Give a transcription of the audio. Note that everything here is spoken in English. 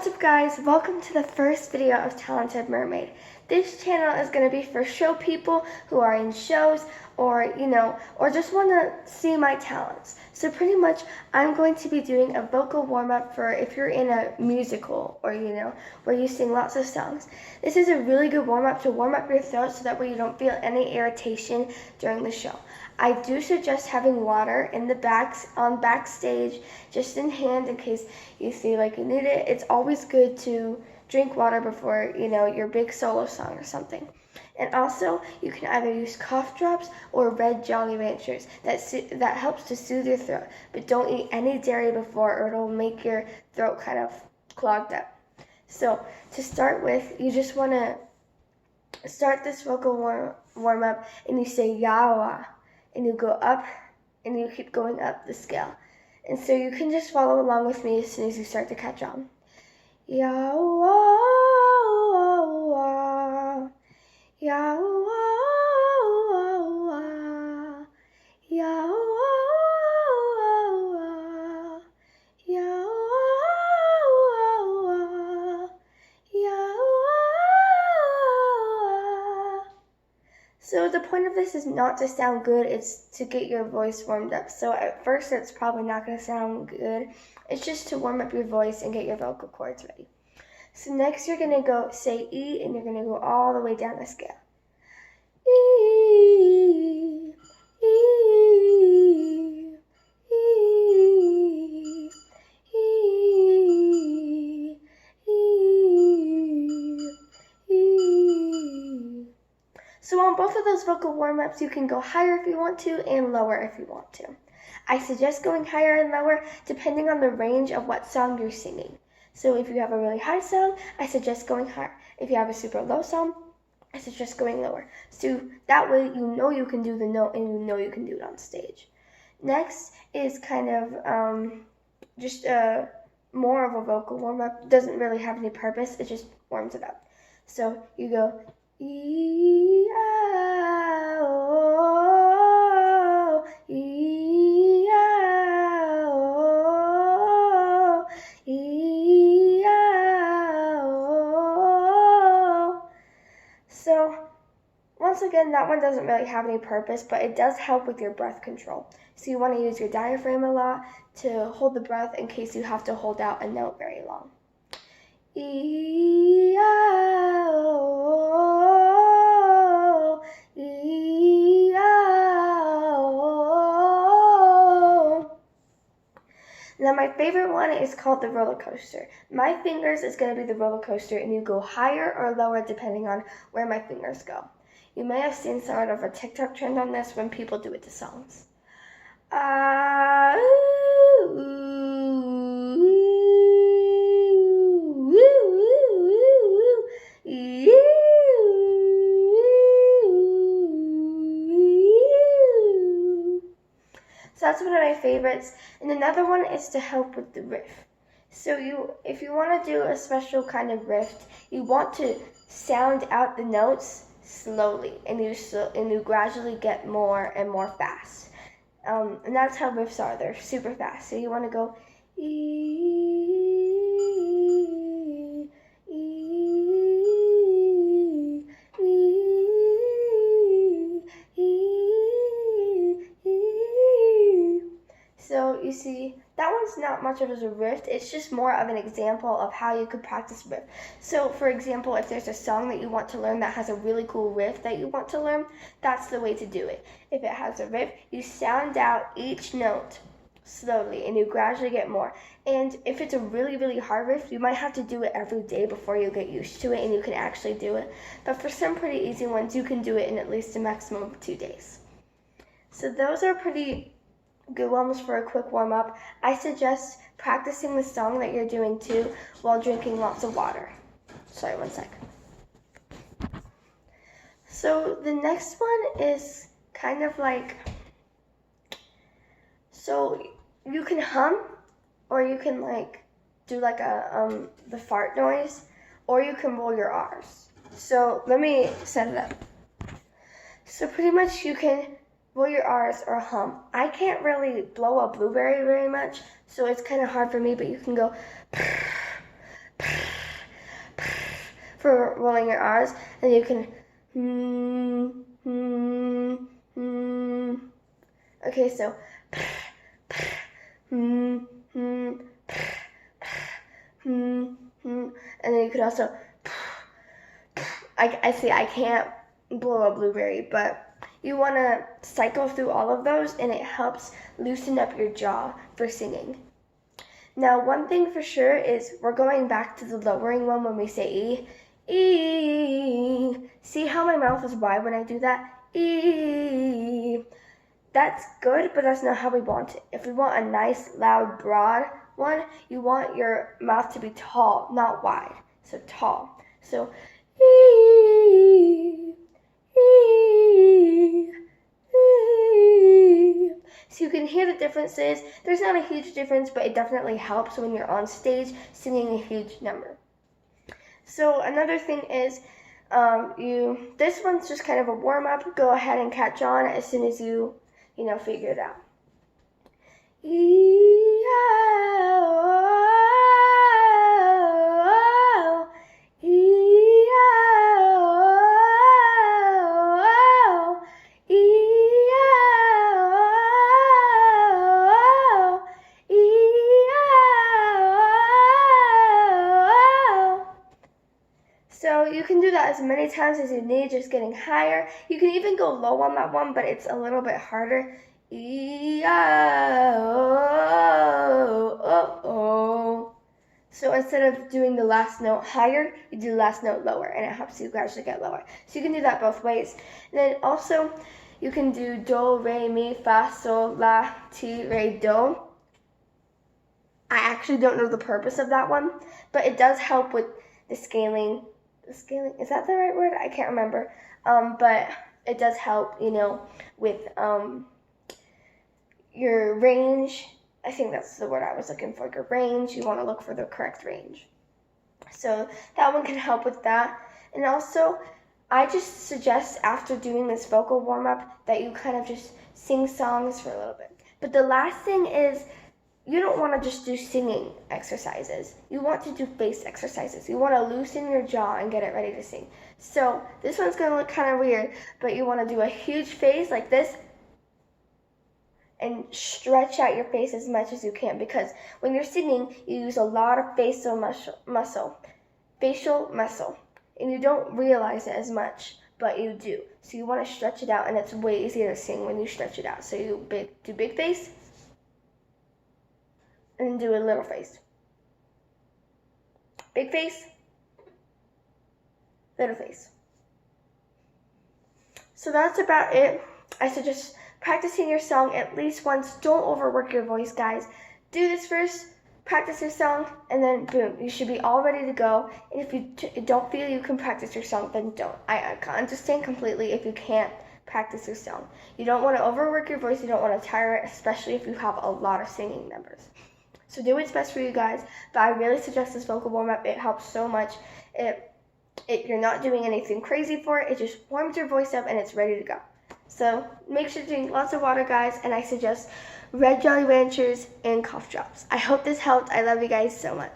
What's up guys, welcome to the first video of Talented Mermaid. This channel is going to be for show people who are in shows or just want to see my talents. So pretty much I'm going to be doing a vocal warm-up for if you're in a musical or where you sing lots of songs. This is a really good warm-up to warm up your throat so that way you don't feel any irritation during the show. I do suggest having water in the backstage, just in hand in case you feel like you need it. It's always good to drink water before, your big solo song or something. And also, you can either use cough drops or red Jolly Ranchers. That helps to soothe your throat. But don't eat any dairy before or it'll make your throat kind of clogged up. So, to start with, you just want to start this vocal warm up and you say yawa. And you go up and you keep going up the scale. And so you can just follow along with me as soon as you start to catch on. Yawa, yawa, yawa, So the point of this is not to sound good, it's to get your voice warmed up. So at first it's probably not going to sound good. It's just to warm up your voice and get your vocal cords ready. So next you're going to go say E and you're going to go all the way down the scale. E, E, E, E, E, E. So on both of those vocal warm-ups, you can go higher if you want to and lower if you want to. I suggest going higher and lower depending on the range of what song you're singing. So if you have a really high song, I suggest going higher. If you have a super low song, I suggest going lower. So that way you know you can do the note and you know you can do it on stage. Next is kind of just more of a vocal warm-up. Doesn't really have any purpose, it just warms it up. So you go E-I-O, E-I-O, E-I-O. So, once again, that one doesn't really have any purpose, but it does help with your breath control. So you want to use your diaphragm a lot to hold the breath in case you have to hold out a note very long. E-I-O, E-I-O. Now my favorite one is called the roller coaster. My fingers is going to be the roller coaster and you go higher or lower depending on where my fingers go. You may have seen sort of a TikTok trend on this when people do it to songs. So that's one of my favorites. And another one is to help with the riff. So if you want to do a special kind of riff, you want to sound out the notes slowly, and you gradually get more and more fast. And that's how riffs are. They're super fast. So you want to go E, E, E, E, E. So you see, that one's not much of a riff. It's just more of an example of how you could practice riff. So for example, if there's a song that you want to learn that has a really cool riff that you want to learn, that's the way to do it. If it has a riff, you sound out each note slowly and you gradually get more. And if it's a really, really hard riff, you might have to do it every day before you get used to it and you can actually do it. But for some pretty easy ones, you can do it in at least a maximum of 2 days. So those are pretty good ones for a quick warm-up. I suggest practicing the song that you're doing too while drinking lots of water. Sorry, one sec. So the next one is kind of like, so you can hum or you can do the fart noise, or you can roll your R's. So let me set it up. So pretty much you can roll your R's or hum. I can't really blow a blueberry very much, so it's kind of hard for me, but you can go for rolling your R's, and you can Okay, so and then you could also I see I can't blow a blueberry, but you want to cycle through all of those, and it helps loosen up your jaw for singing. Now, one thing for sure is we're going back to the lowering one when we say E. E. See how my mouth is wide when I do that? E. That's good, but that's not how we want it. If we want a nice, loud, broad one, you want your mouth to be tall, not wide. So tall. So E. E. E. So you can hear the differences. There's not a huge difference, but it definitely helps when you're on stage singing a huge number. So another thing is, this one's just kind of a warm-up. Go ahead and catch on as soon as you figure it out. So you can do that as many times as you need, just getting higher. You can even go low on that one, but it's a little bit harder. E-I-O-O-O. So instead of doing the last note higher, you do the last note lower, and it helps you gradually get lower. So you can do that both ways. And then also, you can do do, re, mi, fa, sol, la, ti, re, do. I actually don't know the purpose of that one, but it does help with the scaling. Scaling, is that the right word? I can't remember. But it does help, with your range. I think that's the word I was looking for, your range. You want to look for the correct range. So that one can help with that. And also, I just suggest after doing this vocal warm-up that you kind of just sing songs for a little bit. But the last thing is, you don't want to just do singing exercises. You want to do face exercises. You want to loosen your jaw and get it ready to sing. So this one's going to look kind of weird, but you want to do a huge face like this and stretch out your face as much as you can, because when you're singing, you use a lot of facial muscle, and you don't realize it as much, but you do. So you want to stretch it out, and it's way easier to sing when you stretch it out. So you do big face, and then do a little face. Big face, little face. So that's about it. I suggest practicing your song at least once. Don't overwork your voice, guys. Do this first, practice your song, and then boom, you should be all ready to go. And if you don't feel you can practice your song, then don't. I understand completely if you can't practice your song. You don't want to overwork your voice. You don't want to tire it, especially if you have a lot of singing numbers. So do what's best for you guys, but I really suggest this vocal warm-up. It helps so much. You're not doing anything crazy for it. It just warms your voice up and it's ready to go. So make sure to drink lots of water, guys, and I suggest Red Jolly Ranchers and cough drops. I hope this helped. I love you guys so much.